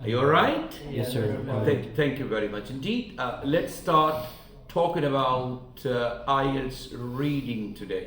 Are you all right? Yes, sir. Thank you very much indeed. Let's start talking about IELTS reading today.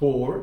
4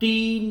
3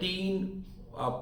3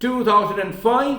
2005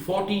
40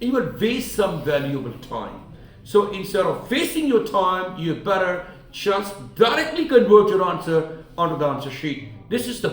you will waste some valuable time. So instead of wasting your time, you better just directly convert your answer onto the answer sheet. This is the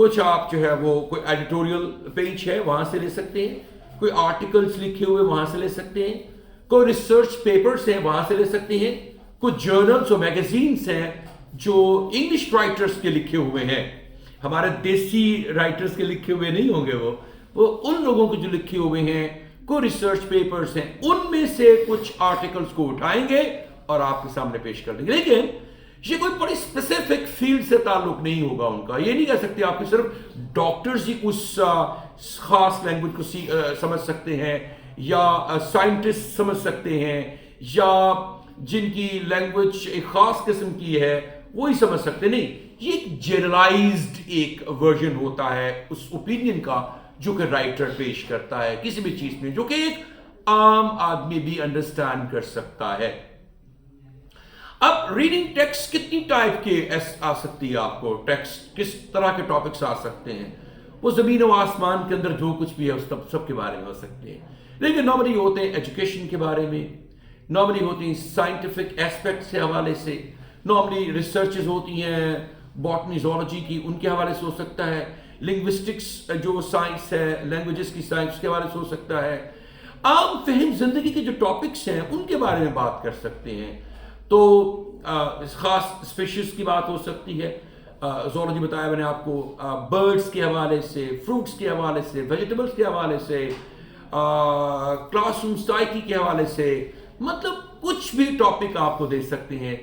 کچھ آپ جو ہے وہ کوئی editorial page ہے وہاں سے لے سکتے ہیں, کوئی آرٹیکلز لکھے ہوئے وہاں سے لے سکتے ہیں, کوئی ریسرچ پیپرز ہیں وہاں سے لے سکتے ہیں, کچھ جرنلز اور میگزینز ہیں جو انگلش رائٹرز کے لکھے ہوئے ہیں, ہمارے دیسی رائٹرز کے لکھے ہوئے نہیں ہوں گے, وہ ان لوگوں کے جو لکھے ہوئے ہیں, کوئی ریسرچ پیپرز ہیں, ان میں سے کچھ آرٹیکلز کو اٹھائیں گے اور آپ کے سامنے پیش کر دیں گے. لیکن یہ کوئی بڑی اسپیسیفک فیلڈ سے تعلق نہیں ہوگا ان کا. یہ نہیں کہہ سکتے آپ کہ صرف ڈاکٹرز ہی اس خاص لینگویج کو سمجھ سکتے ہیں, یا سائنٹسٹ سمجھ سکتے ہیں, یا جن کی لینگویج ایک خاص قسم کی ہے وہی سمجھ سکتے. نہیں, یہ ایک جنرلائزڈ ایک ورژن ہوتا ہے اس اوپینین کا جو کہ رائٹر پیش کرتا ہے کسی بھی چیز میں, جو کہ ایک عام آدمی بھی انڈرسٹینڈ کر سکتا ہے. اب ریڈنگ ٹیکسٹ کتنی ٹائپ کے آ سکتی ہے, آپ کو ٹیکسٹ کس طرح کے ٹاپکس آ سکتے ہیں, وہ زمین و آسمان کے اندر جو کچھ بھی ہے اس سب کے بارے میں ہو سکتے ہیں. لیکن نارملی ہوتے ہیں ایجوکیشن کے بارے میں, نارملی ہوتی ہیں سائنٹیفک ایسپیکٹس کے حوالے سے, نارملی ریسرچز ہوتی ہیں باٹنی زولوجی کی, ان کے حوالے سے ہو سکتا ہے, لنگوسٹکس جو سائنس ہے لینگویجز کی سائنس کے حوالے سے ہو سکتا ہے, عام فہم زندگی کے جو ٹاپکس ہیں ان کے بارے میں بات کر سکتے ہیں. تو خاص اسپیشیز کی بات ہو سکتی ہے, زولوجی بتایا میں نے آپ کو, برڈز کے حوالے سے, فروٹس کے حوالے سے, ویجیٹیبلز کے حوالے سے, کلاس روم سائیکی کے حوالے سے, مطلب کچھ بھی ٹاپک آپ کو دے سکتے ہیں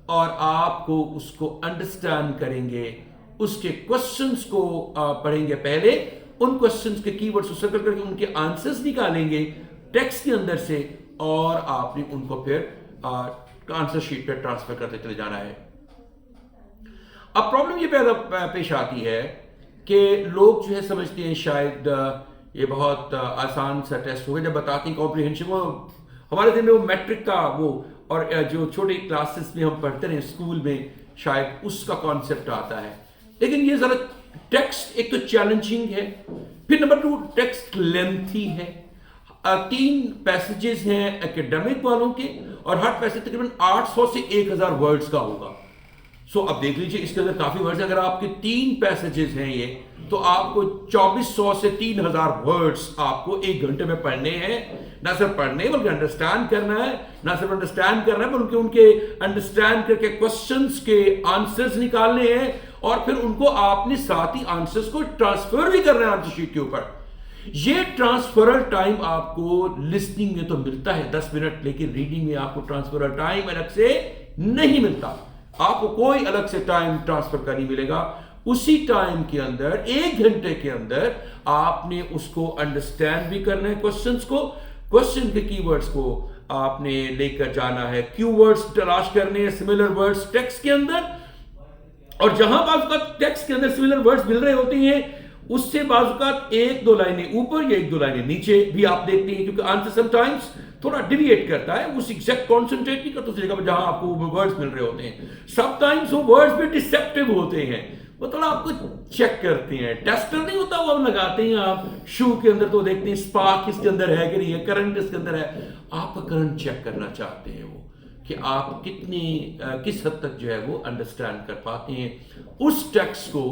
اور آپ کو اس کو انڈرسٹینڈ کریں گے, اس کے کوشچنز کو پڑھیں گے, پہلے ان کوشچنز کے کی ورڈز کو سرکل کر کے ان کے آنسرز نکالیں گے ٹیکسٹ کے اندر سے, اور آپ نے ان کو پھر آنسر شیٹ پہ ٹرانسفر کرتے چلے جانا ہے. اب پرابلم یہ پیدا پیش آتی ہے کہ لوگ جو ہے سمجھتے ہیں شاید یہ بہت آسان سا ٹیسٹ ہوگا, جب بتاتے ہیں کمپریہنشن, وہ ہمارے دن میں وہ میٹرک کا وہ, اور جو چھوٹی کلاسز میں ہم پڑھتے ہیں اسکول میں شاید اس کا کانسیپٹ آتا ہے. لیکن یہ ذرا ٹیکسٹ ایک تو چیلنجنگ ہے, پھر نمبر 2 ٹیکسٹ لینتھی ہے, 3 پیسیجز ہیں ایکیڈمک والوں کے, اور ہر پیسج تقریباً 800 سے 1000 ورڈز کا ہوگا. سو اب دیکھ لیجئے اس کے اندر کافی ورڈز, اگر آپ کے 3 پیسیجز ہیں یہ, تو آپ کو 2400 سے 3000 ورڈز آپ کو 1 گھنٹے میں پڑھنے ہیں. نہ صرف پڑھنے بلکہ انڈرسٹینڈ کرنا ہے, نہ صرف انڈرسٹینڈ کرنا ہے بلکہ ان کے انڈرسٹینڈ کر کے کوسچنز کے آنسرز نکالنے ہیں, اور پھر ان کو آپ نے ساتھ ہی آنسرز کو ٹرانسفر بھی کرنا ہے آنسر شیٹ کے اوپر. یہ ٹرانسفرل ٹائم آپ کو لسننگ میں تو ملتا ہے 10 منٹ, لیکن ریڈنگ میں آپ کو ٹرانسفرل ٹائم الگ سے نہیں ملتا. آپ کو کوئی الگ سے ٹائم ٹرانسفر کا نہیں ملے گا. اسی ٹائم کے اندر 1 گھنٹے کے اندر آپ نے اس کو انڈرسٹینڈ بھی کرنا ہے کوسچنز کو, کوسچن کے کی ورڈز کو آپ نے لے کر جانا ہے, کیو ورڈز تلاش کرنے ہیں سملر ورڈز ٹیکسٹ کے اندر, اور جہاں بعض اوقات ٹیکسٹ کے اندر سملر ورڈز مل رہے ہوتے ہیں اس سے بعض اوقات 1-2 لائنیں اوپر یا 1-2 لائنیں نیچے بھی آپ دیکھتے ہیں, کیونکہ آنسر سم ٹائمز تھوڑا ڈیویٹ کرتا ہے, اس ایگزیکٹ کانسنٹریٹ نہیں کرتا اس جگہ پر جہاں آپ کو ورڈز مل رہے ہوتے ہیں. سم ٹائمز وہ ورڈز بھی ڈسیپٹیو ہوتے ہیں, وہ تھوڑا آپ کو چیک کرتے ہیں. ٹیسٹر نہیں ہوتا وہ ہم لگاتے ہیں آپ شو کے اندر, تو دیکھتے ہیں اسپارک اس کے اندر ہے کہ نہیں ہے, کرنٹ اس کے اندر ہے, آپ کا کرنٹ چیک کرنا چاہتے ہیں وہ کہ آپ کس حد تک جو ہے وہ انڈرسٹینڈ کر پاتے ہیں اس ٹیکسٹ کو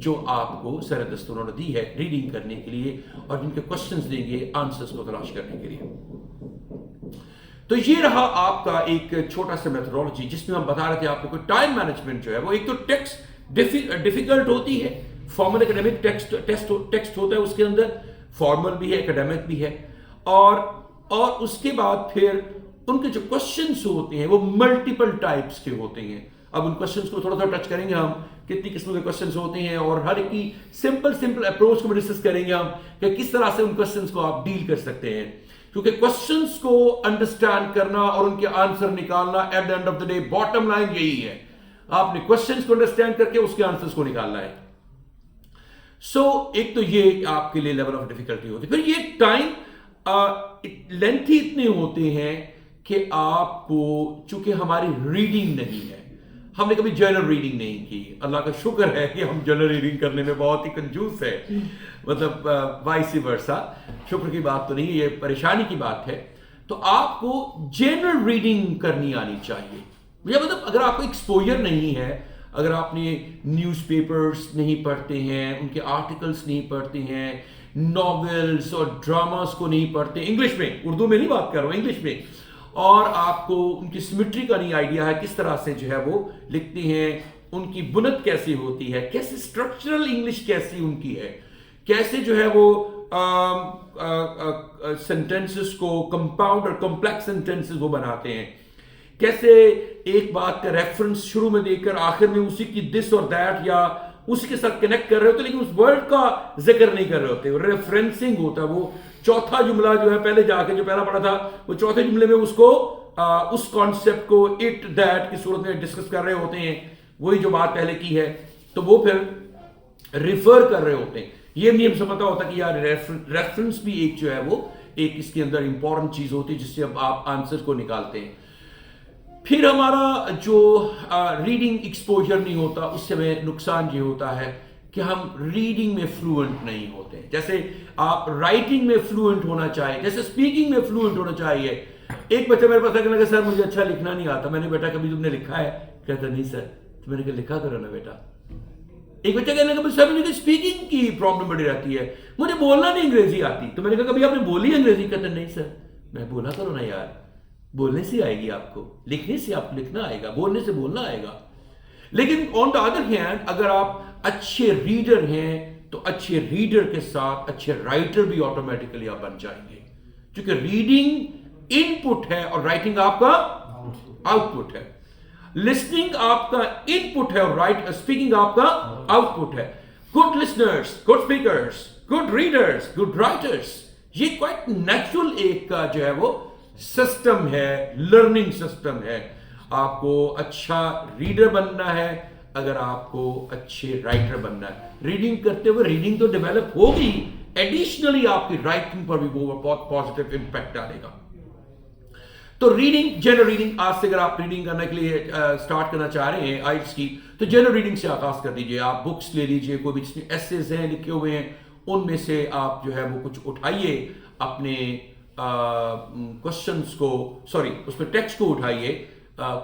جو آپ کو سر دست انہوں نے دی ہے ریڈنگ کرنے کے لیے, اور جن کے کوسچنز دیں گے آنسرز کو تلاش کرنے کے لیے. تو یہ رہا آپ کا ایک چھوٹا سا میتھڈالوجی جس میں ہم بتا رہے تھے آپ کو ٹائم مینجمنٹ جو ہے وہ, ایک تو ٹیکسٹ ڈیفیکلٹ ہوتی ہے, فارمل اکیڈمک ٹیکسٹ ہوتا ہے اس کے اندر, فارمل بھی ہے اکیڈمک بھی ہے, اور اس کے بعد پھر ان کے جو کوسچنز ہوتے ہیں وہ ملٹیپل ٹائپس کے ہوتے ہیں. اب ان کوسچنز کو تھوڑا ٹچ کریں گے ہم, کتنی قسم کے کوسچنز ہوتے ہیں, اور ہر ایک کی سمپل اپروچ کو ڈسکس کریں گے ہم کہ کس طرح سے ان کوسچنز کو آپ ڈیل کر سکتے ہیں. کیونکہ کوسچنز کو انڈرسٹینڈ کرنا اور ان کے آنسر نکالنا at the end of the day bottom line یہی ہے, آپ نے کوسچنز کو انڈرسٹینڈ کر کے اس کے آنسرز کو نکالنا ہے. سو ایک تو یہ آپ کے لیے لیول آف ڈیفیکلٹی ہوتی ہے. پھر یہ ٹائم لینتھی اتنے ہوتے ہیں کہ آپ کو, چونکہ ہماری ریڈنگ نہیں ہے, ہم نے کبھی جرنل ریڈنگ نہیں کی, اللہ کا شکر ہے کہ ہم جرنل ریڈنگ کرنے میں بہت ہی کنجوس ہے, مطلب وائس ورسا, شکر کی بات تو نہیں ہے, یہ پریشانی کی بات ہے. تو آپ کو جرنل ریڈنگ کرنی آنی چاہیے, یا مطلب اگر آپ کو ایکسپوجر نہیں ہے, اگر آپ نے نیوز پیپرز نہیں پڑھتے ہیں، ان کے آرٹیکلز نہیں پڑھتے ہیں، ناولز اور ڈراماز کو نہیں پڑھتے انگلش میں، اردو میں نہیں بات کر رہا ہوں، انگلش میں، اور آپ کو ان کی سیمیٹری کا نہیں آئیڈیا ہے، کس طرح سے جو ہے وہ لکھتے ہیں، ان کی بنت کیسی ہوتی ہے، کیسے اسٹرکچرل انگلش کیسی ان کی ہے، کیسے جو ہے وہ سینٹینسز کو کمپاؤنڈ اور کمپلیکس سینٹینسز وہ بناتے ہیں، کیسے ایک بات کا ریفرنس شروع میں دے کر آخر میں اسی کی دس اور دیٹ یا اسی کے ساتھ کنیکٹ کر رہے ہوتے لیکن اس ورڈ کا ذکر نہیں کر رہے ہوتے، ریفرنسنگ ہوتا ہے، وہ چوتھا جملہ جو ہے پہلے جا کے جو پہلا پڑھا تھا وہ چوتھے جملے میں اس کو اس کانسیپٹ کو اٹ دیٹ کی صورت میں ڈسکس کر رہے ہوتے ہیں، وہی جو بات پہلے کی ہے، تو وہ پھر ریفر کر رہے ہوتے ہیں، یہ نہیں ہم سے پتا ہوتا کہ یار ریفرنس بھی ایک جو ہے وہ ایک اس کے اندر امپورٹنٹ چیز ہوتی ہے جس سے اب آپ آنسر کو نکالتے ہیں۔ پھر ہمارا جو ریڈنگ ایکسپوجر نہیں ہوتا، اس سے میں نقصان یہ ہوتا ہے کہ ہم ریڈنگ میں فلوئنٹ نہیں ہوتے، جیسے آپ رائٹنگ میں فلوئنٹ ہونا چاہیے، جیسے اسپیکنگ میں فلوئنٹ ہونا چاہیے۔ ایک بچہ میرے پاس کہنے لگا سر مجھے اچھا لکھنا نہیں آتا، میں نے بیٹا کبھی تم نے لکھا ہے؟ کہتا نہیں سر، تو میں نے کہا لکھا کرو نا بیٹا۔ ایک بچہ کہنے لگا سر مجھے اسپیکنگ کی پرابلم بڑی رہتی ہے، مجھے بولنا نہیں انگریزی آتی، تو میں نے کہا کبھی آپ نے بولی انگریزی؟ کہتا نہیں سر، میں بولا کرو نا یار، بولنے سے آئے گی آپ کو، لکھنے سے آپ کو لکھنا آئے گا، بولنے سے بولنا آئے گا۔ لیکن آن دا ادر ہینڈ اگر آپ اچھے ریڈر ہیں تو اچھے ریڈر کے ساتھ اچھے رائٹر بھی آٹومیٹکلی آپ بن جائیں گے، کیونکہ ریڈنگ ان پٹ ہے اور رائٹنگ آپ کا آؤٹ پٹ ہے، لسننگ آپ کا ان پٹ ہے اور اسپیکنگ آپ کا آؤٹ پٹ ہے۔ Good listeners, good speakers, good readers, good writers, یہ کوائٹ نیچرل ایک کا جو ہے وہ سسٹم ہے، لرننگ سسٹم ہے۔ آپ کو اچھا ریڈر بننا ہے اگر آپ کو اچھے رائٹر بننا ہے، ریڈنگ کرتے ہوئے ریڈنگ تو ڈیولپ ہوگی، ایڈیشنلی آپ کی رائٹنگ پر بھی وہ بہت پازیٹیو امپیکٹ ڈالے گا۔ تو ریڈنگ، جنرل ریڈنگ، آج سے اگر آپ ریڈنگ کرنے کے لیے سٹارٹ کرنا چاہ رہے ہیں آئلٹس کی، تو جنرل ریڈنگ سے آغاز کر دیجئے، آپ بکس لے لیجئے، کوئی بھی جس میں ایسیز ہیں لکھے ہوئے ہیں ان میں سے آپ جو ہے وہ کچھ اٹھائیے، اپنے کوشچنس کو، سوری اس میں ٹیکسٹ کو اٹھائیے،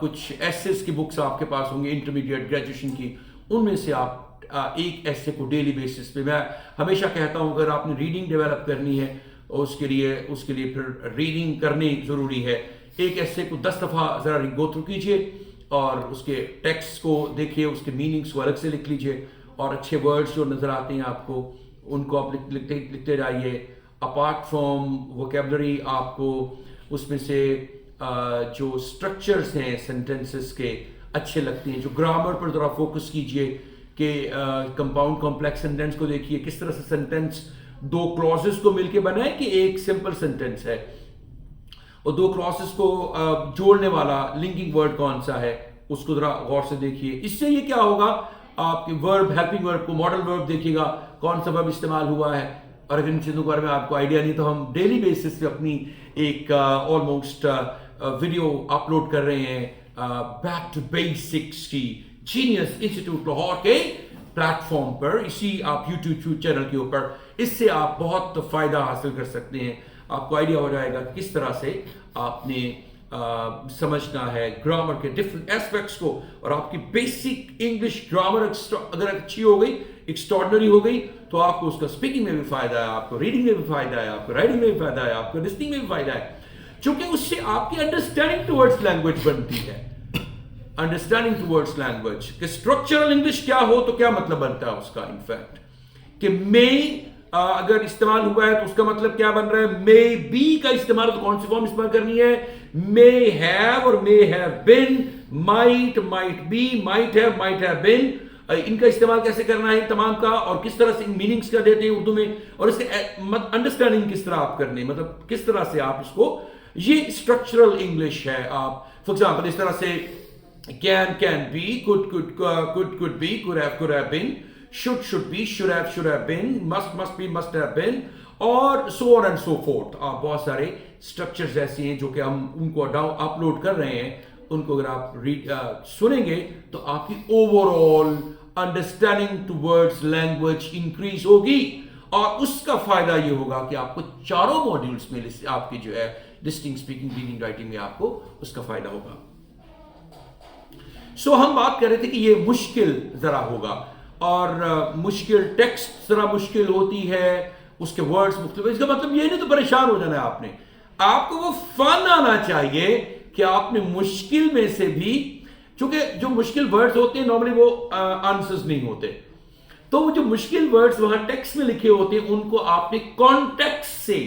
کچھ ایسیز کی بکس آپ کے پاس ہوں گے انٹرمیڈیٹ گریجویشن کی، ان میں سے آپ ایک ایسے کو ڈیلی بیسس پہ، میں ہمیشہ کہتا ہوں اگر آپ نے ریڈنگ ڈیولپ کرنی ہے اس کے لیے پھر ریڈنگ کرنی ضروری ہے، ایک ایسے کو 10 دفعہ ذرا گو تھرو کیجئے اور اس کے ٹیکسٹ کو دیکھیے، اس کے میننگس کو الگ سے لکھ لیجئے، اور اچھے ورڈز جو نظر آتے ہیں آپ کو ان کو آپ لکھتے جائیے۔ اپارٹ فرام ووکیبلری آپ کو اس میں سے جو سٹرکچرز ہیں سینٹنسز کے اچھے لگتے ہیں، جو گرامر پر ذرا فوکس کیجئے کہ کمپاؤنڈ کمپلیکس سینٹنس کو دیکھیے کس طرح سے سینٹنس دو کلازز کو مل کے بنا ہے کہ ایک سمپل سینٹنس ہے، اور دو کلازز کو جوڑنے والا لنکنگ ورڈ کون سا ہے اس کو ذرا غور سے دیکھیے۔ اس سے یہ کیا ہوگا، آپ کے ورب، ہیلپنگ ورب کو، ماڈل ورب دیکھیے گا کون سا ورب استعمال ہوا ہے، اور اگر ان چیزوں کے بارے میں آپ کو آئیڈیا نہیں تو ہم ڈیلی بیسس پہ اپنی ایک آلموسٹ ویڈیو اپلوڈ کر رہے ہیں بیک ٹو بیسکس کی جینیس انسٹیٹیوٹ لاہور کے پلیٹ فارم پر، اسی آپ یوٹیوب چینل کے اوپر، اس سے آپ بہت فائدہ حاصل کر سکتے ہیں۔ آپ کو آئیڈیا ہو جائے گا کس طرح سے آپ نے سمجھنا ہے گرامر کے ڈفرنٹ ایسپیکٹس کو، اور آپ کی بیسک انگلش گرامر اگر اچھی ہو گئی، ایکسٹراڈنری ہو گئی، تو آپ کو اس کا اسپیکنگ میں بھی فائدہ ہے، آپ کو ریڈنگ میں بھی فائدہ ہے، آپ کو رائٹنگ میں بھی فائدہ ہے، آپ کو لسننگ میں بھی فائدہ ہے، چونکہ اس سے آپ کی انڈرسٹینڈنگ ٹورڈز لینگویج بنتی ہے۔ انڈرسٹینڈنگ ٹورڈز لینگویج کہ اسٹرکچرل انگلش کیا ہو تو کیا مطلب بنتا ہے اس کا، انفیکٹ کہ میں اگر استعمال ہوا ہے تو اس کا مطلب کیا بن رہا ہے، مے بی کا استعمال تو کون سی فارم استعمال کرنی ہے، مے ہیو اور may have been, might, might be, might have, might have been, ان کا استعمال کیسے کرنا ہے تمام کا، اور کس طرح سے ان میننگز کا دیتے ہیں اردو میں، اور اس کے انڈرسٹینڈنگ کس طرح آپ کرنے، مطلب کس طرح سے آپ اس کو، یہ اسٹرکچرل انگلش ہے۔ آپ فار ایگزامپل اس طرح سے can be, could be, could have been, should be, should have been, must be, must have been, اور so on and so forth۔ آپ بہت سارے اسٹرکچرز ایسی ہیں جو کہ ہم ان کو اپلوڈ کر رہے ہیں، ان کو اگر آپ سنیں گے تو آپ کی over all understanding towards language increase ہوگی، اور اس کا فائدہ یہ ہوگا کہ آپ کو چاروں موڈیولز میں آپ کی جو ہے لسننگ، اسپیکنگ، ریڈنگ، رائٹنگ میں آپ کو اس کا فائدہ ہوگا۔ سو ہم بات کر رہے تھے کہ یہ مشکل ذرا ہوگا، اور مشکل ٹیکسٹ ذرا مشکل ہوتی ہے، اس کے ورڈز مختلف، اس کا مطلب یہ نہیں تو پریشان ہو جانا ہے آپ نے، آپ کو وہ فن آنا چاہیے کہ آپ نے مشکل میں سے بھی، چونکہ جو مشکل ورڈز ہوتے ہیں نارملی وہ آنسرز نہیں ہوتے، تو وہ جو مشکل ورڈز وہاں ٹیکسٹ میں لکھے ہوتے ہیں ان کو آپ نے کانٹیکسٹ سے،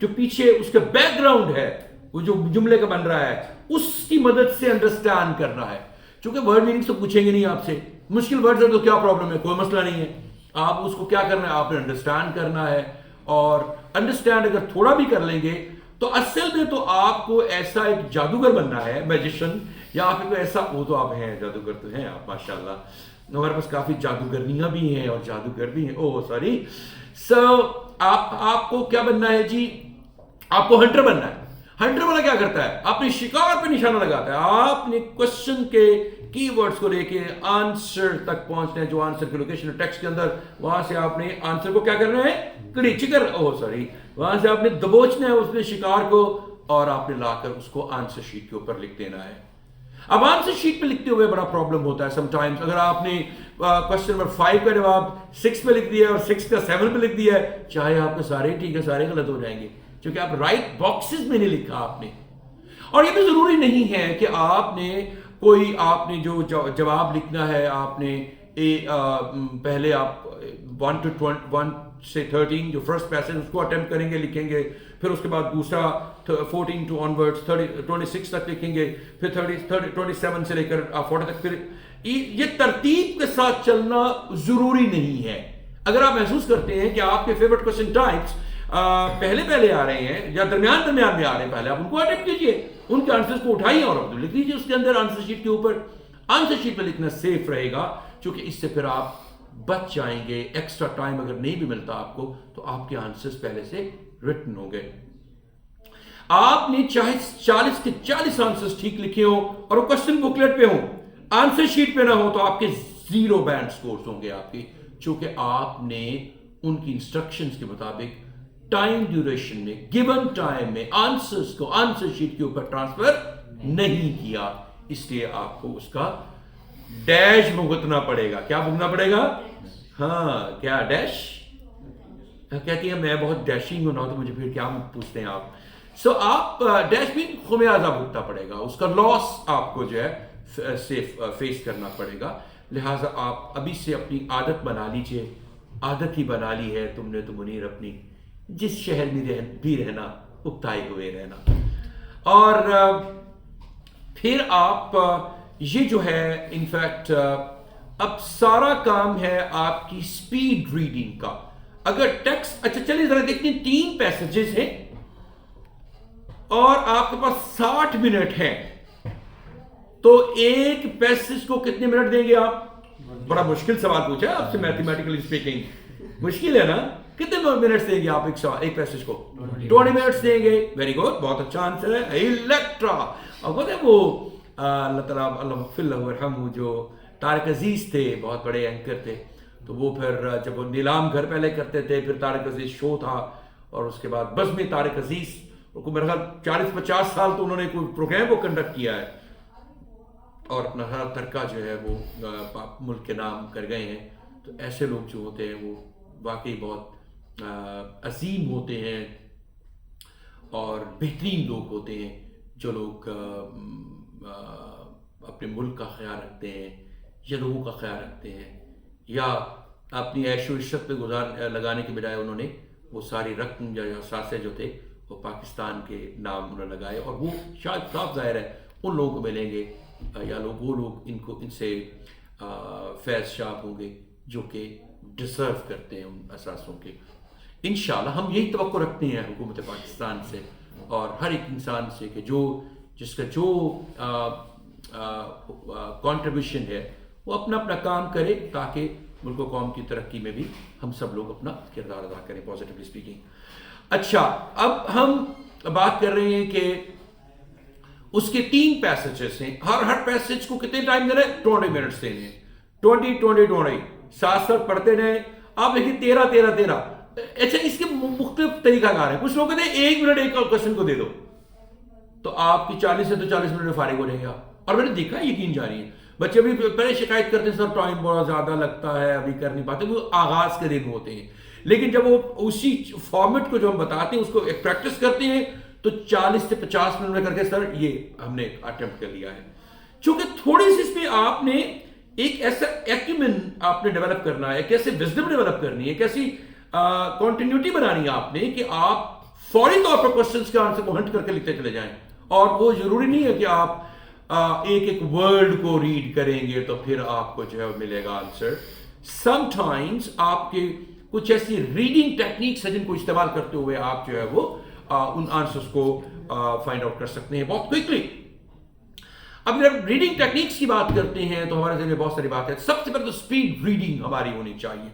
جو پیچھے اس کا بیک گراؤنڈ ہے، وہ جو جملے کا بن رہا ہے اس کی مدد سے انڈرسٹینڈ کرنا ہے. چونکہ ورڈ میننگ تو پوچھیں گے نہیں آپ سے، مشکل ورڈز ہیں تو کیا پرابلم ہے، کوئی مسئلہ نہیں ہے، آپ اس کو کیا کرنا ہے، آپ نے انڈرسٹینڈ کرنا ہے، اور انڈرسٹینڈ اگر تھوڑا بھی کر لیں گے تو اصل میں تو آپ کو ایسا ایک جادوگر بننا ہے، میجیشن، یا آپ کو ایسا، وہ تو آپ ہیں جادوگر تو ہیں آپ ماشاءاللہ، ہمارے پاس کافی جادوگرنیاں بھی ہیں اور جادوگر بھی ہیں، سوری، آپ کو کیا بننا ہے جی، آپ کو ہنٹر بننا ہے. ہنٹر والا کیا کرتا ہے، اپنے شکار پہ نشانہ لگاتا ہے، آپ نے کوشچن کے کی ورڈز کو لے کے آنسر تک پہنچنا ہے، جو آنسر کی لوکیشن ہے ٹیکسٹ کے اندر، وہاں سے آپ نے آنسر کو کیا کرنا ہے، وہاں سے آپ نے دبوچنا ہے اس نے شکار کو، اور آپ نے لا کر اس کو آنسر شیٹ کے اوپر لکھ دینا ہے. اب آنسر شیٹ پہ لکھتے ہوئے بڑا پرابلم ہوتا ہے سم ٹائمز، اگر آپ نے کوشچن نمبر 5 کا جواب 6 پہ لکھ دیا ہے اور 6 کا 7 پہ لکھ دیا ہے، چاہے آپ کے سارے ٹھیک ہے سارے غلط ہو جائیں گے، کیونکہ آپ رائٹ باکسز میں نہیں لکھا آپ نے. اور یہ بھی ضروری نہیں ہے کہ آپ نے جو جواب لکھنا ہے، آپ نے پہلے آپ 1 سے 13 جو فرسٹ پیسج اس کو اٹیمپٹ کریں گے، لکھیں گے، پھر اس کے بعد دوسرا 14 ٹو آن ورڈز 26 تک لکھیں گے، پھر 27 سے لے کر 40 تک. پھر یہ ترتیب کے ساتھ چلنا ضروری نہیں ہے. اگر آپ محسوس کرتے ہیں کہ آپ کے فیورٹ کوسچن ٹائپس پہلے آ رہے ہیں یا درمیان میں آ رہے ہیں، پہلے آپ ان کو اٹیمپٹ کیجئے، ان کے آنسرز کو اٹھائیے اور لکھ دیجیے اس کے اندر آنسر شیٹ کے اوپر. آنسر شیٹ پہ لکھنا سیف رہے گا، کیونکہ اس سے پھر آپ بچ جائیں گے. ایکسٹرا ٹائم اگر نہیں بھی ملتا آپ کو تو آپ کے آنسرز پہلے سے ریٹن ہوں گے. آپ نے چاہے 40 کے 40 آنسرز ٹھیک لکھے ہوں اور وہ کوسچن بکلیٹ پہ ہوں، آنسر شیٹ پہ نہ ہو، تو آپ کے 0 بینڈ سکورز ہوں گے آپ کی، چونکہ آپ نے ان کی انسٹرکشنز کے مطابق ٹائم ڈیوریشن میں، گیون ٹائم میں آنسرز کو آنسر شیٹ کے اوپر ٹرانسفر نہیں کیا. اس لیے آپ کو اس کا ڈیش بھگتنا پڑے گا. کیا بھگتنا پڑے گا؟ ہاں، کیا ڈیش کہتی ہیں، میں بہت ڈیشنگ ہوں نا، تو مجھے پھر کیا پوچھتے ہیں آپ. سو آپ ڈیش بھی خمیازہ بھگتنا پڑے گا، اس کا لاس آپ کو جو ہے فیس کرنا پڑے گا. لہٰذا آپ ابھی سے اپنی عادت بنا لیجئے. عادت ہی بنا لی ہے تم نے تو منیر اپنی، جس شہر میں بھی رہنا اکتائے ہوئے رہنا. اور پھر آپ یہ جو ہے انفیکٹ اب سارا کام ہے آپ کی سپیڈ ریڈنگ کا. اگر ٹیکسٹ، اچھا چلیے ذرا دیکھتے ہیں، 3 پیسجز ہیں اور آپ کے پاس 60 منٹ ہیں، تو ایک پیسج کو کتنے منٹ دیں گے آپ؟ بڑا مشکل سوال پوچھا آپ سے، میتھمیٹیکلی اسپیکنگ مشکل ہے نا. کتنے منٹس دیں گے آپ ایک پیسج کو؟ 20 منٹس دیں گے. ویری گڈ، بہت اچھا آنسر ہے، الیکٹرا. اور پتہ ہے وہ اللہ تعالیٰ اللہ مغفر لہ ورحمہ، جو طارق عزیز تھے، بہت بڑے اینکر تھے، تو وہ پھر جب وہ نیلام گھر پہلے کرتے تھے، پھر طارق عزیز شو تھا، اور اس کے بعد بزم طارق عزیز کو میرے خیال 40-50 سال تو انہوں نے کوئی پروگرام کو کنڈکٹ کیا ہے، اور اپنا ہر ترکہ جو ہے وہ ملک کے نام کر گئے ہیں. تو ایسے لوگ جو ہوتے ہیں وہ واقعی بہت عظیم ہوتے ہیں اور بہترین لوگ ہوتے ہیں، جو لوگ اپنے ملک کا خیال رکھتے ہیں یا لوگوں کا خیال رکھتے ہیں، یا اپنی عیش و عشرت پہ لگانے کے بجائے انہوں نے وہ ساری رقم یا اثاثے جو تھے وہ پاکستان کے نام انہوں نے لگائے. اور وہ شاید صاف ظاہر ہے ان لوگوں کو ملیں گے، یا وہ لوگ ان سے فیض یاب ہوں گے جو کہ ڈیزرو کرتے ہیں ان اثاثوں کے. انشاءاللہ ہم یہی توقع رکھتے ہیں حکومت پاکستان سے اور ہر ایک انسان سے کہ جس کا جو کنٹریبیوشن ہے وہ اپنا کام کرے، تاکہ ملک و قوم کی ترقی میں بھی ہم سب لوگ اپنا کردار ادا کریں، پازیٹیولی اسپیکنگ. اچھا، اب ہم بات کر رہے ہیں کہ اس کے 3 پیسجز ہیں، ہر پیسج کو کتنے ٹائم دینا ہے؟ 20 منٹس دینے ہیں. 20 ساتھ ساتھ پڑھتے رہیں. آپ دیکھیں 13. اچھا، اس کے مختلف طریقہ کار ہیں. کچھ لوگ کہتے ہیں 1 منٹ ایک کوشچن کو دے دو، تو آپ کی 40 سے تو 40 منٹ میں فارغ ہو جائے گا. اور میں نے دیکھا یقین جاری ہے، بچے بھی پہلے شکایت کرتے ہیں سر ٹائم بہت زیادہ لگتا ہے ابھی کر نہیں پاتے، وہ آغاز کے دن ہوتے ہیں، لیکن جب وہ اسی فارمیٹ کو جو ہم بتاتے ہیں اس کو ایک پریکٹس کرتے ہیں تو 40 سے 50 منٹ میں کر کے سر یہ ہم نے اٹیمپٹ کر لیا ہے. چونکہ تھوڑی سی اس میں آپ نے ایک ایسا ایکومن آپ نے ڈیولپ کرنا ہے، ایک ایسے وزڈم ڈیولپ کرنی ہے، ایک ایسی کنٹینیوٹی بنانی ہے آپ نے کہ آپ فوری طور پر کوشچنس کے آنسر کو ہنٹ کر کے لکھتے چلے جائیں. اور وہ ضروری نہیں ہے کہ آپ ایک ایک ورڈ کو ریڈ کریں گے تو پھر آپ کو جو ہے ملے گا آنسر. سم ٹائمز آپ کے کچھ ایسی ریڈنگ ٹیکنیکس ہیں جن کو استعمال کرتے ہوئے آپ جو ہے وہ ان آنسرز کو فائنڈ آؤٹ کر سکتے ہیں بہت کوئکلی. اب جب ریڈنگ ٹیکنیکس کی بات کرتے ہیں تو ہمارے ذہن میں بہت ساری بات ہے. سب سے پہلے تو اسپیڈ ریڈنگ ہماری ہونی چاہیے.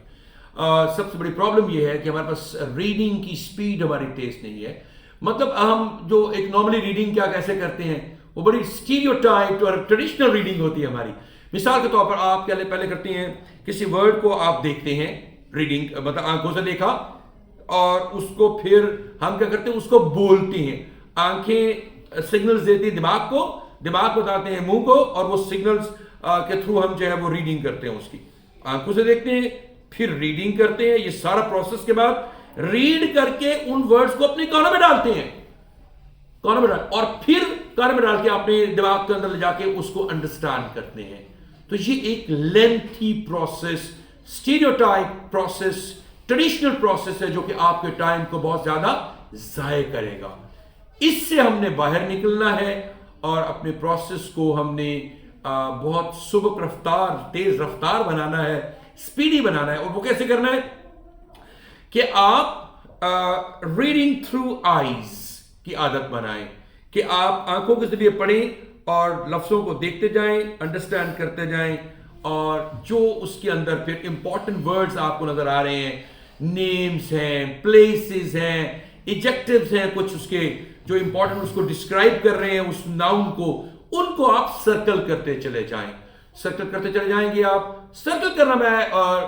سب سے بڑی پرابلم یہ ہے کہ ہمارے پاس ریڈنگ کی اسپیڈ ہماری تیز نہیں ہے. مطلب ہم جو ایک نارملی ریڈنگ کیا کیسے کرتے ہیں وہ بڑی اسٹیریوٹائپڈ اور ٹریڈیشنل ریڈنگ ہوتی ہے ہماری. مثال کے طور پر آپ کیا پہلے کرتے ہیں کسی ورڈ کو آپ دیکھتے ہیں ریڈنگ مطلب آنکھوں سے دیکھا اور اس کو پھر ہم کیا کرتے ہیں اس کو بولتے ہیں. آنکھیں سگنلز دیتی ہیں دماغ کو، دماغ بتاتے ہیں منہ کو، اور وہ سگنلز کے تھرو ہم جو ہے وہ ریڈنگ کرتے ہیں. اس کی آنکھوں سے دیکھتے ہیں پھر ریڈنگ کرتے ہیں. یہ سارا پروسیس کے بعد ریڈ کر کے ان ورڈز کو اپنے کانوں میں ڈالتے ہیں، کانوں میں اور پھر کانوں میں ڈال کے اپنے دماغ کے اندر لے جا کے اس کو انڈرسٹینڈ کرتے ہیں. تو یہ ایک lengthy process, stereotype process, traditional process ہے جو کہ آپ کے ٹائم کو بہت زیادہ ضائع کرے گا. اس سے ہم نے باہر نکلنا ہے اور اپنے پروسیس کو ہم نے بہت سبک رفتار، تیز رفتار بنانا ہے، اسپیڈی بنانا ہے. اور وہ کیسے کرنا ہے کہ آپ ریڈنگ تھرو آئیز کی عادت بنائیں کہ آپ آنکھوں کے ذریعے پڑھیں اور لفظوں کو دیکھتے جائیں، انڈرسٹینڈ کرتے جائیں، اور جو اس کے اندر پھر امپورٹنٹ ورڈز آپ کو نظر آ رہے ہیں، نیمز ہیں، پلیسز ہیں، ایجیکٹیوز ہیں، کچھ اس کے جو امپورٹنٹ اس کو ڈسکرائب کر رہے ہیں اس ناؤن کو، ان کو آپ سرکل کرتے چلے جائیں. سرکل کرتے چلے جائیں گے. آپ سرکل کرنا میں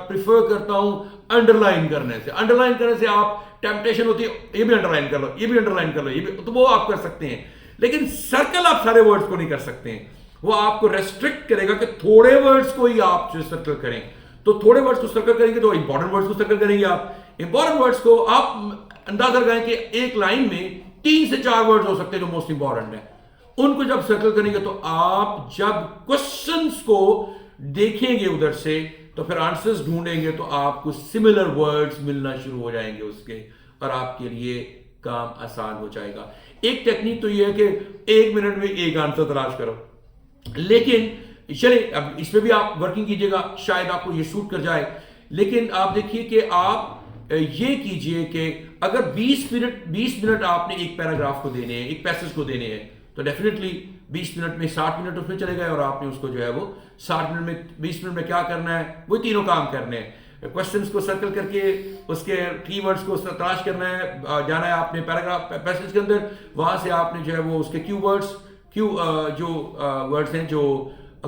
پریفر کرتا ہوں انڈر لائن کرنے سے. انڈر لائن کرنے سے آپ ٹیمپٹیشن ہوتی ہے یہ بھی انڈر لائن کر لو، یہ بھی انڈر لائن کر لو، یہ بھی، تو وہ آپ کر سکتے ہیں. لیکن سرکل آپ سارے ورڈز کو نہیں کر سکتے ہیں. وہ آپ کو ریسٹرکٹ کرے گا کہ تھوڑے ورڈز کو ہی آپ جو سرکل کریں. تو تھوڑے ورڈز کو سرکل کریں گے تو امپورٹنٹ ورڈز کو سرکل کریں گے. آپ امپورٹنٹ ورڈز کو آپ اندازہ لگائیں کہ ایک لائن میں 3 سے 4 ورڈز ہو سکتے ہیں جو موسٹ امپورٹنٹ ہیں. ان کو جب سرکل کریں گے تو آپ جب کوشچنس کو دیکھیں گے ادھر سے تو پھر آنسرز ڈھونڈیں گے تو آپ کو سملر ورڈز ملنا شروع ہو جائیں گے اس کے، اور آپ کے لیے کام آسان ہو جائے گا. ایک ٹیکنیک تو یہ ہے کہ 1 منٹ میں ایک آنسر تلاش کرو. لیکن چلیں اب اس پہ بھی آپ ورکنگ کیجئے گا، شاید آپ کو یہ سوٹ کر جائے. لیکن آپ دیکھیے کہ آپ یہ کیجئے کہ اگر 20 منٹ آپ نے ایک پیراگراف کو دینے ہیں، ایک پیسج کو دینے ہیں، تو ڈیفینیٹلی 20 منٹ میں 60 منٹ اس میں چلے گئے، اور آپ نے اس کو جو ہے وہ 60 منٹ میں 20 منٹ میں کیا کرنا ہے، وہ تینوں کام کرنے ہیں. کوشچنس کو سرکل کر کے اس کے کی ورڈز کو تلاش کرنا ہے، جانا ہے آپ نے پیراگراف پیسج کے اندر، وہاں سے آپ نے جو ہے وہ اس کے کیو ورڈز جو ورڈز ہیں، جو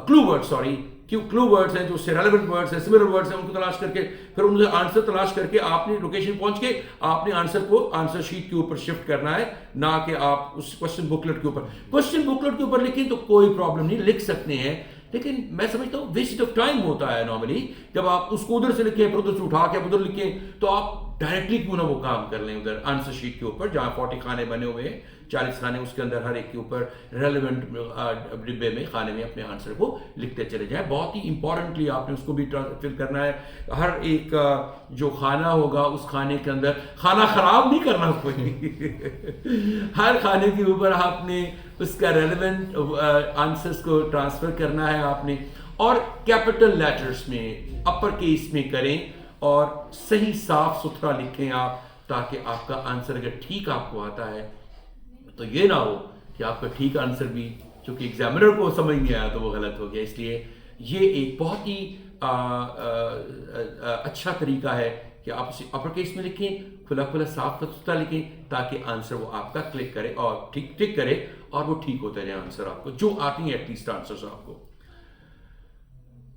کلو ورڈز ہیں، جو اس سے ریلیونٹ ورڈز ہیں، سملر ورڈز ہیں، ان کو تلاش کر کے پھر ان سے آنسر تلاش کر کے آپ نے لوکیشن پہنچ کے آپ نے آنسر کو آنسر شیٹ کے اوپر شفٹ کرنا ہے، نہ کہ آپ اس کوشچن بکلٹ کے اوپر. کوشچن بکلٹ کے اوپر لکھیں تو کوئی پرابلم نہیں، لکھ سکتے ہیں. لیکن میں سمجھتا ہوں ویسٹ آف ٹائم ہوتا ہے نارملی جب آپ اس کو ادھر سے لکھیں پھر ادھر سے اٹھا کے ادھر لکھیں. تو آپ ڈائریکٹلی کیوں نہ وہ کام کر لیں ادھر آنسر شیٹ کے اوپر، جہاں 40 خانے بنے ہوئے ہیں، 40 خانے، اس کے اندر ہر ایک کے اوپر ریلیونٹ ڈبے میں، خانے میں اپنے آنسر کو لکھتے چلے جائیں. بہت ہی امپورٹنٹلی آپ نے اس کو بھی فل کرنا ہے. ہر ایک جو خانہ ہوگا اس خانے کے اندر خانہ خراب نہیں کرنا کوئی. ہر خانے کے اوپر آپ نے اس کا ریلیونٹ آنسرس کو ٹرانسفر کرنا ہے آپ نے، اور کیپٹل لیٹرز میں، اپر کیس میں کریں، اور صحیح صاف ستھرا لکھیں آپ، تاکہ آپ کا آنسر اگر ٹھیک آپ کو آتا ہے تو یہ نہ ہو کہ آپ کا ٹھیک آنسر بھی چونکہ ایگزامنر کو سمجھ نہیں آیا تو وہ غلط ہو گیا. اس لیے یہ ایک بہت ہی اچھا طریقہ ہے کہ آپ اسے اپر کیس میں لکھیں، کھلا کھلا صاف ستھرا لکھیں، تاکہ آنسر وہ آپ کا کلک کرے اور ٹک کرے، اور وہ ٹھیک ہوتا جائے آنسر آپ کو، جو آتی ہیں ایٹ لیسٹ آنسرز آپ کو.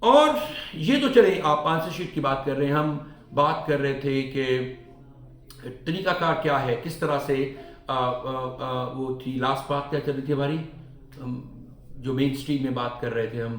اور یہ تو چلے آپ آنسر شیٹ کی بات کر رہے ہیں. ہم بات کر رہے تھے کہ طریقہ کار کیا ہے، کس طرح سے وہ تھی لاسٹ بات کیا چل رہی تھی ہماری، جو مین اسٹریم میں بات کر رہے تھے ہم،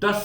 10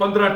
15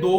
2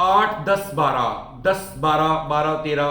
8, 10, 12, 13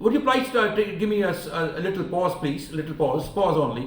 would you please give me a little pause please, little pause only,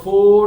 4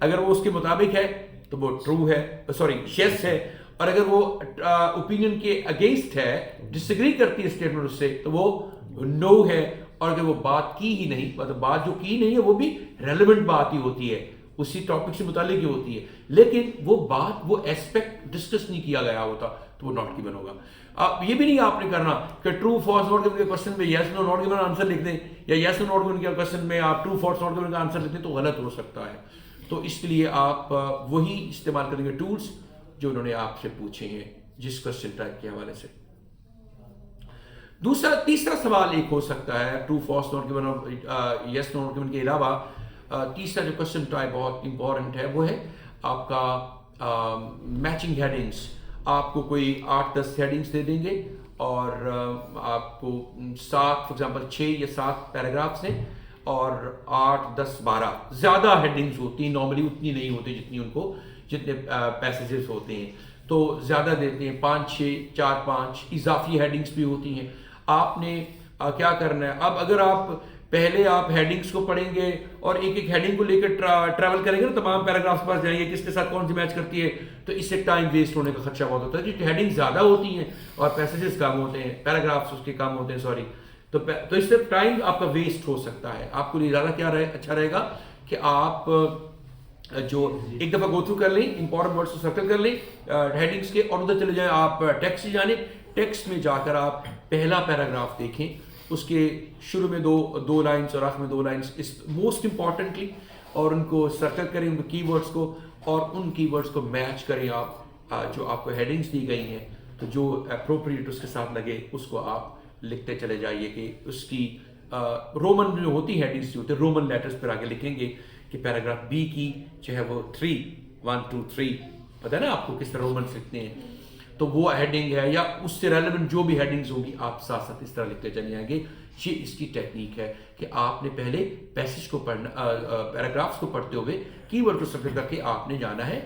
اگر وہ اس کے مطابق ہے تو وہ ٹرو ہے، سوری یس ہے، اور اگر وہ اوپینین کے اگینسٹ ہے، ڈس ایگری کرتی ہے اسٹیٹمنٹ اس سے، تو وہ نو ہے. اور اگر وہ بات کی ہی نہیں، مطلب بات جو کی نہیں ہے وہ بھی ریلیونٹ بات ہی ہوتی ہے، اسی ٹاپک سے متعلق ہی ہوتی ہے، لیکن وہ بات وہ ایسپیکٹ ڈسکس نہیں کیا گیا ہوتا تو وہ ناٹ گیون ہوگا. یہ بھی نہیں آپ نے کرنا کہ ٹرو فالس ناٹ گیون کے کوشچن میں یس نو ناٹ گیون آنسر لکھ دیں، یا یس نو ناٹ گیون کے کوشچن میں آپ ٹرو فالس ناٹ گیون کا آنسر لکھ دیں، تو غلط ہو سکتا ہے. تو اس کے لیے آپ وہی استعمال کریں گے ٹولس جو انہوں نے آپ سے پوچھے ہیں جس کوشچن ٹائپ کے حوالے سے. تیسرا سوال ایک ہو سکتا ہے ٹرو فالس ناٹ گیون اور یس نو ناٹ گیون کے علاوہ تیسرا جو کوشچن ٹائپ بہت امپورٹنٹ ہے وہ ہے آپ کا میچنگ ہیڈنگس. آپ کو کوئی 8-10 ہیڈنگس دے دیں گے اور آپ کو 7 فار ایگزامپل 6 یا 7 پیراگرافس ہیں اور 8-10-12 زیادہ ہیڈنگس ہوتی ہیں، نارملی اتنی نہیں ہوتی جتنی ان کو جتنے پیسیجز ہوتے ہیں، تو زیادہ دیتے ہیں 5-6 4-5 اضافی ہیڈنگس بھی ہوتی ہیں. آپ نے کیا کرنا ہے، اب اگر آپ پہلے آپ ہیڈنگس کو پڑھیں گے اور ایک ایک ہیڈنگ کو لے کر ٹریول کریں گے نا، تمام پیراگرافس پاس جائیں گے کس کے ساتھ کون سی میچ کرتی ہے، تو اس سے ٹائم ویسٹ ہونے کا خدشہ بہت ہوتا ہے. جو ہیڈنگ زیادہ ہوتی ہیں اور پیسیجز کم ہوتے ہیں، پیراگرافس اس کے کم ہوتے ہیں، سوری، تو اس سے ٹائم آپ کا ویسٹ ہو سکتا ہے. آپ کو زیادہ کیا اچھا رہے گا کہ آپ جو ایک دفعہ گو تھرو کر لیں، امپورٹنٹ ورڈس کو سرکل کر لیں ہیڈنگس کے، اور ادھر چلے جائیں آپ ٹیکسٹ سے جانے. ٹیکسٹ میں جا کر آپ پہلا پیراگراف دیکھیں، اس کے شروع میں دو لائنس اور آخر میں 2 لائنس موسٹ امپورٹنٹلی، اور ان کو سرکل کریں ان کی ورڈس کو، اور ان کی ورڈس کو میچ کریں آپ جو آپ کو ہیڈنگس دی گئی ہیں، تو جو اپروپریٹ اس کے ساتھ لگے اس کو آپ لکھتے چلے جائیے کہ اس کی رومن جو ہوتی ہیڈنگس جو ہوتے ہیں رومن لیٹرز پر آگے لکھیں گے کہ پیراگراف بی کی چاہے وہ 1 2 3 پتہ ہے نا آپ کو کس طرح رومنس لکھتے ہیں، تو وہ ہیڈنگ ہے یا اس سے ریلیونٹ جو بھی ہیڈنگز ہوگی آپ ساتھ ساتھ اس طرح لکھتے چلے جائیں گے. یہ اس کی ٹیکنیک ہے کہ آپ نے پہلے پیسج کو پڑھنا، پیراگرافس کو پڑھتے ہوئے کی ورڈ کو سرکل کر کے آپ نے جانا ہے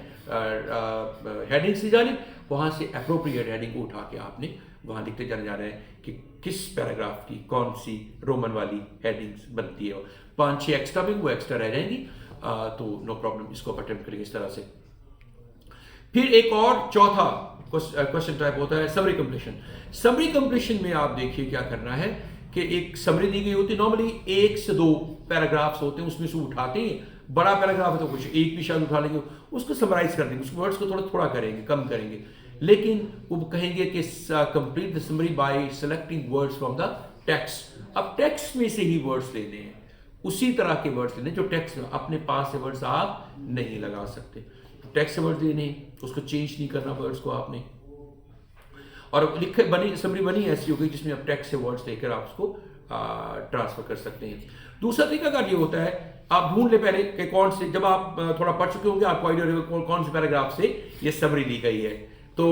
ہیڈنگ سے جانب، وہاں سے اپروپریٹ ہیڈنگ کو اٹھا کے آپ نے وہاں لکھتے جانا ہے کہ کس پیراگراف کی کون سی رومن والی ہیڈنگز بنتی ہے. 5-6 ایکسٹرا بھی وہ ایکسٹرا رہ جائیں گی، تو نو پرابلم، اس کو اٹیمپٹ کریں گے اس طرح سے. پھر ایک اور چوتھا کوشچن ٹائپ ہوتا ہے سمری کمپلیشن. سمری کمپلیشن میں آپ دیکھیے کیا کرنا ہے کہ ایک سمری دی گئی ہوتی ہے، نارملی 1 سے 2 پیراگرافس ہوتے ہیں، اس میں سے اٹھاتے ہیں، بڑا پیراگراف ہے تو کچھ ایک بھی شاید اٹھا لیں گے، اس کو سمرائز کر دیں گے، اس ورڈس کو تھوڑا کریں گے، کم کریں گے، لیکن وہ کہیں گے کہ complete the summary by selecting words from the text. اب ٹیکسٹ میں سے ہی ورڈس لینے ہیں، اسی طرح کے ورڈس لینے جو ٹیکسٹ، اپنے پاس سے ورڈس آپ نہیں لگا سکتے، ٹیکسٹ سے ورڈ لینے ہیں، اس کو چینج نہیں کرنا ورڈس کو آپ نے، اور سمری بنی ایسی ہو گئی جس میں آپ ٹیکسٹ سے ورڈس لے کر آپ اس کو ٹرانسفر کر سکتے ہیں. دوسرا طریقہ کار یہ ہوتا ہے آپ ڈھونڈ لیں پہلے کہ کون سے، جب آپ تھوڑا پڑھ چکے ہوں گے آپ کو آئیڈیا رہے گا کون سے پیراگراف سے یہ سمری دی گئی ہے. تو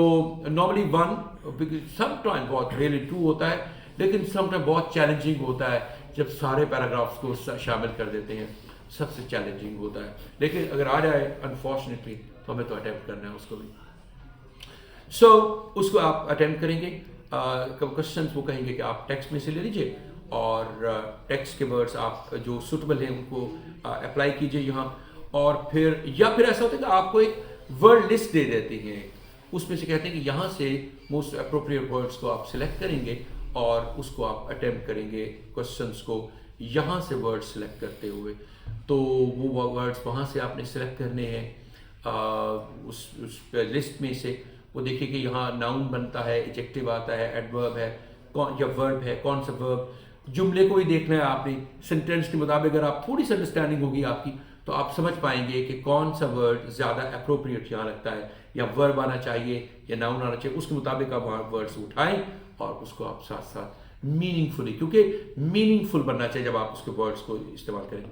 نارملی 1 سم ٹائم بہت ریئلی 2 ہوتا ہے، لیکن سم ٹائم بہت چیلنجنگ ہوتا ہے جب سارے پیراگرافس کو شامل کر دیتے ہیں، سب سے چیلنجنگ ہوتا ہے، لیکن اگر آ جائے انفارچونیٹلی تو ہمیں تو اٹیمپٹ کرنا ہے اس کو بھی. سو اس کو آپ اٹیمپٹ کریں گے. کوشچنس وہ کہیں گے کہ آپ ٹیکسٹ میں سے لے لیجیے اور ٹیکسٹ کے ورڈس آپ جو سوٹیبل ہیں ان کو اپلائی کیجیے یہاں، اور پھر ایسا ہوتا ہے کہ آپ کو ایک ورڈ لسٹ دے دیتے ہیں، اس میں سے کہتے ہیں کہ یہاں سے موسٹ اپروپریٹ ورڈس کو آپ سلیکٹ کریں گے اور اس کو آپ اٹیمپٹ کریں گے کوشچنس کو یہاں سے ورڈ سلیکٹ کرتے ہوئے. تو وہ ورڈس وہاں سے آپ نے سلیکٹ کرنے ہیں اس لسٹ میں سے. وہ دیکھیے کہ یہاں ناؤن بنتا ہے، ایڈجیکٹو آتا ہے، ایڈورب ہے یا ورب ہے، کون سا ورب. جملے کو ہی دیکھنا ہے آپ نے، سینٹینس کے مطابق اگر آپ تھوڑی سی انڈرسٹینڈنگ ہوگی آپ کی تو آپ سمجھ پائیں گے کہ کون سا ورڈ زیادہ اپروپریٹ یہاں لگتا ہے، یا ورب آنا چاہیے یا ناؤن آنا چاہیے. اس کے مطابق آپ وہاں ورڈس اٹھائیں اور اس کو آپ ساتھ ساتھ میننگ فلی، کیونکہ میننگ فل بننا چاہیے جب آپ اس کے ورڈس کو استعمال کریں.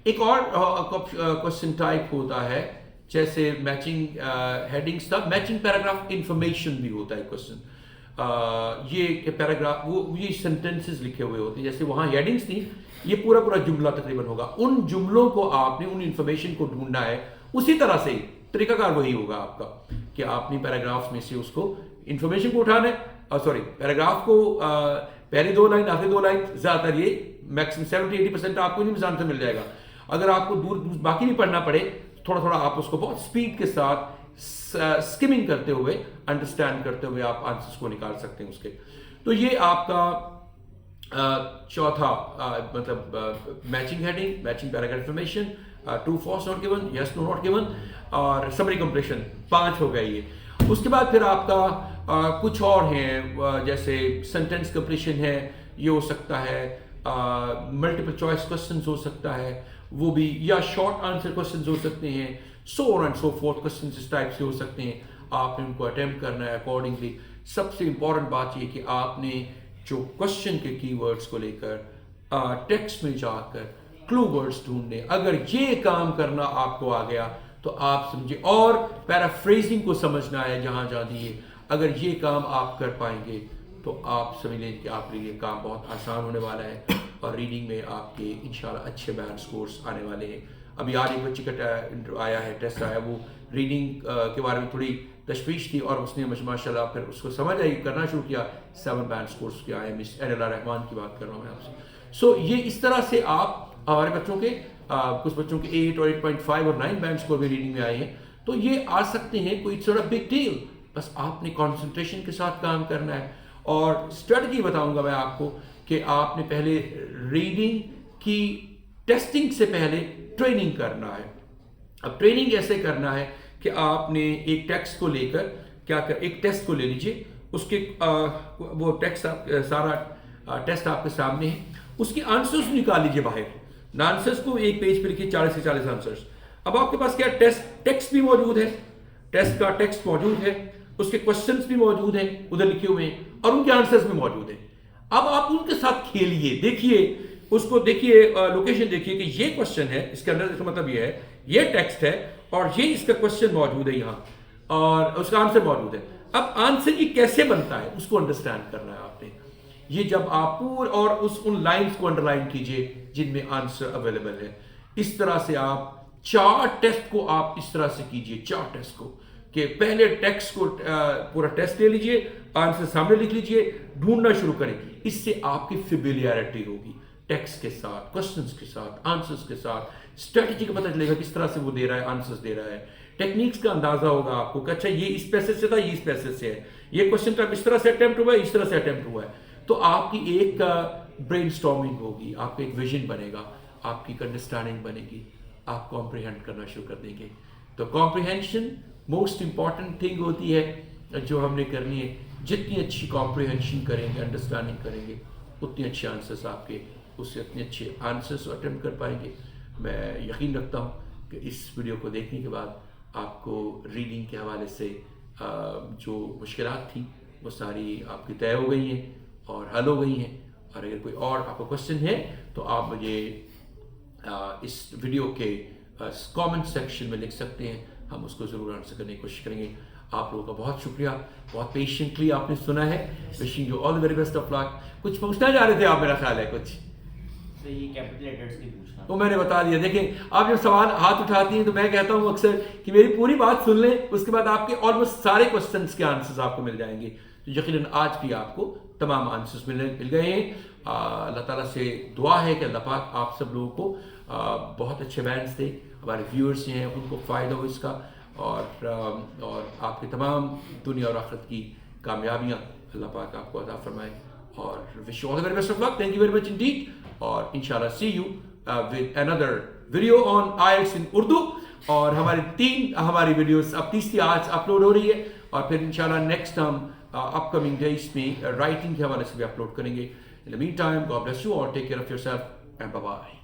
ایک اور کوشچن ٹائپ ہوتا ہے جیسے میچنگ ہیڈنگس تھا، میچنگ پیراگراف انفارمیشن بھی ہوتا ہے کوشچن. یہ پیراگراف یہ سینٹینسز لکھے ہوئے ہوتے ہیں، جیسے وہاں ہیڈنگس تھیں، یہ پورا جملہ تقریباً ہوگا. ان جملوں کو آپ نے ان انفارمیشن کو ڈھونڈنا ہے، اسی طرح سے طریقہ کار وہی ہوگا آپ کا کہ آپ نے پیراگرافس میں سے اس کو انفارمیشن کو اٹھانا ہے، پیراگراف کو پہلی 2 لائن آخری 2 لائن، زیادہ تر یہ میکسیمم 70-80% آپ کو نہیں مثال سے مل جائے گا. اگر آپ کو دور باقی نہیں پڑھنا پڑے تھوڑا تھوڑا آپ اس کو بہت اسپیڈ کے ساتھ اسکمنگ کرتے ہوئے انڈرسٹینڈ کرتے ہوئے آپ آنسرس کو نکال سکتے ہیں اس کے. تو یہ آپ کا چوتھا مطلب matching heading, matching paragraph information, true false not given, yes no not given, اور سمری کمپلیشن. 5 ہو گئے یہ. اس کے بعد پھر آپ کا کچھ اور ہیں جیسے سینٹینس کمپلیشن ہے, یہ ہو سکتا ہے, ملٹیپل چوائس کوشچنز ہو سکتا ہے وہ بھی, یا شارٹ آنسر کوشچنز ہو سکتے ہیں, so on and so forth questions اس ٹائپ سے ہو سکتے ہیں. آپ نے ان کو اٹیمپٹ کرنا ہے اکارڈنگلی. سب سے امپورٹنٹ بات یہ کہ آپ نے جو کوشچن کے کی ورڈز کو لے کر ٹیکسٹ میں جا کر کلو ورڈز ڈھونڈنے, اگر یہ کام کرنا آپ کو آ گیا تو آپ سمجھے, اور پیرافریزنگ کو سمجھنا ہے جہاں جہاں دیے, اگر یہ کام آپ کر پائیں گے تو آپ سمجھ لیں کہ آپ کے لیے کام بہت آسان ہونے والا ہے, اور ریڈنگ میں آپ کے انشاءاللہ اچھے بینڈ سکورز آنے والے ہیں. ابھی آج ایک بچے کا آیا ہے, ٹیسٹ آیا, وہ ریڈنگ کے بارے میں تھوڑی تشویش تھی اور اس نے ماشاء اللہ پھر اس کو سمجھ آئی, کرنا شروع کیا, 7 بینڈ سکورز کے آئے. مس ایل رحمان کی بات کر رہا ہوں میں آپ سے. سو یہ اس طرح سے آپ ہمارے بچوں کے کچھ بچوں کے 8 اور 8.5 اور 9 بینڈ سکور بھی ریڈنگ میں آئے ہیں, تو یہ آ سکتے ہیں, کوئی تھوڑا بگ ڈیل, بس آپ نے کانسنٹریشن کے ساتھ کام کرنا ہے. اور اسٹریٹجی بتاؤں گا میں آپ کو کہ آپ نے پہلے ریڈنگ کی ٹیسٹنگ سے پہلے ٹریننگ کرنا ہے. اب ٹریننگ ایسے کرنا ہے کہ آپ نے ایک ٹیکسٹ کو لے کر کیا کر, ایک ٹیسٹ کو لے لیجئے, اس کے وہ ٹیکسٹ سارا ٹیسٹ آپ کے سامنے ہے, اس کے آنسرز نکال لیجئے باہر. آنسرز کو ایک پیج پہ لکھیے, 40 سے 40 آنسرز. اب آپ کے پاس کیا ٹیکسٹ بھی موجود ہے, ٹیسٹ کا ٹیکسٹ موجود ہے, اس کے کوشچنس بھی موجود ہیں ادھر لکھے ہوئے ہیں, اور ان کے آنسرز بھی موجود ہیں. اب آپ ان کے ساتھ کھیلیے, دیکھیے اس کو, دیکھیے لوکیشن دیکھیے کہ یہ کوشچن ہے, اس کے اندر اس کا مطلب یہ ہے, یہ ٹیکسٹ ہے, اور یہ اس کا کوشچن موجود ہے یہاں, اور اس کا آنسر موجود ہے. اب آنسر یہ کیسے بنتا ہے اس کو انڈرسٹینڈ کرنا ہے آپ نے. یہ جب آپ پور اور ان لائنز کو انڈرلائن کیجئے جن میں آنسر اویلیبل ہے. اس طرح سے آپ 4 ٹیسٹ کو آپ اس طرح سے کیجئے, 4 ٹیسٹ کو, کہ پہلے ٹیکسٹ کو پورا ٹیسٹ لے لیجئے, آنسر سامنے لکھ لیجئے, ڈھونڈنا شروع کریں. اس سے آپ کی فیملیرٹی ہوگی ٹیکسٹ کے ساتھ, کوشچنس کے ساتھ, آنسرس کے ساتھ. اسٹریٹجی کا پتہ چلے گا کس طرح سے وہ دے رہا ہے, آنسرس دے رہا ہے. ٹیکنیکس کا اندازہ ہوگا آپ کو کہ اچھا یہ اس پیسج سے تھا, یہ اس پیسج سے ہے, یہ کوشچن ٹائپ اس طرح سے اٹیمپٹ ہوا ہے, اس طرح سے اٹیمپٹ ہوا ہے. تو آپ کی ایک برین اسٹارمنگ ہوگی, آپ کا ایک ویژن بنے گا, آپ کی ایک انڈرسٹینڈنگ بنے گی, آپ کمپریہینڈ کرنا شروع کر دیں گے. تو کمپریہینشن موسٹ امپورٹنٹ تھنگ ہوتی ہے جو ہم نے کرنی ہے. جتنی اچھی کمپریہینشن کریں گے, انڈرسٹینڈنگ کریں گے, اتنے اچھے آنسرس آپ کے, اس سے اتنے اچھے آنسرس اٹیمپٹ کر پائیں گے. میں یقین رکھتا ہوں کہ اس ویڈیو کو دیکھنے کے بعد آپ کو ریڈنگ کے حوالے سے جو مشکلات تھیں وہ ساری آپ کی طے ہو گئی ہیں اور حل ہو گئی ہیں. اور اگر کوئی اور آپ کا کوشچن ہے تو آپ مجھے اس ویڈیو کے کامنٹ سیکشن میں لکھ سکتے ہیں, ہم اس کو ضرور آنسر کرنے کی کوشش کریں گے. آپ لوگوں کا بہت شکریہ, بہت پیشنٹلی آپ نے سنا ہے. Wishing you all the very best of luck. کچھ پوچھنا چاہ رہے تھے آپ, میرا خیال ہے کچھ یہ کیپٹل لیٹرز کی پوچھنا, تو میں نے بتا دیا. دیکھیں آپ جب سوال ہاتھ اٹھاتی ہیں تو میں کہتا ہوں اکثر کہ میری پوری بات سن لیں, اس کے بعد آپ کے آلموسٹ سارے کوشچنس کے آنسرز آپ کو مل جائیں گے. تو یقیناً آج بھی آپ کو تمام آنسرز مل گئے ہیں. اللہ تعالیٰ سے دعا ہے کہ اللہ پاک آپ سب لوگوں کو بہت اچھے بینڈس دے, ہمارے ویورز ہیں ان کو فائدہ ہو اس کا, اور آپ کے تمام دنیا اور آخرت کی کامیابیاں اللہ پاک آپ کو عطا فرمائے. اور wish you all the very best of luck. Thank you very much indeed. اور انشاءاللہ see you with another video on IELTS in Urdu. اور ہماری ویڈیوز اب تیسری آج اپلوڈ ہو رہی ہے, اور پھر انشاءاللہ نیکسٹ ہم اپ کمنگ ڈیز میں رائٹنگ کے حوالے سے بھی اپلوڈ کریں گے. In the meantime, God bless you all. Take care of yourself and bye-bye.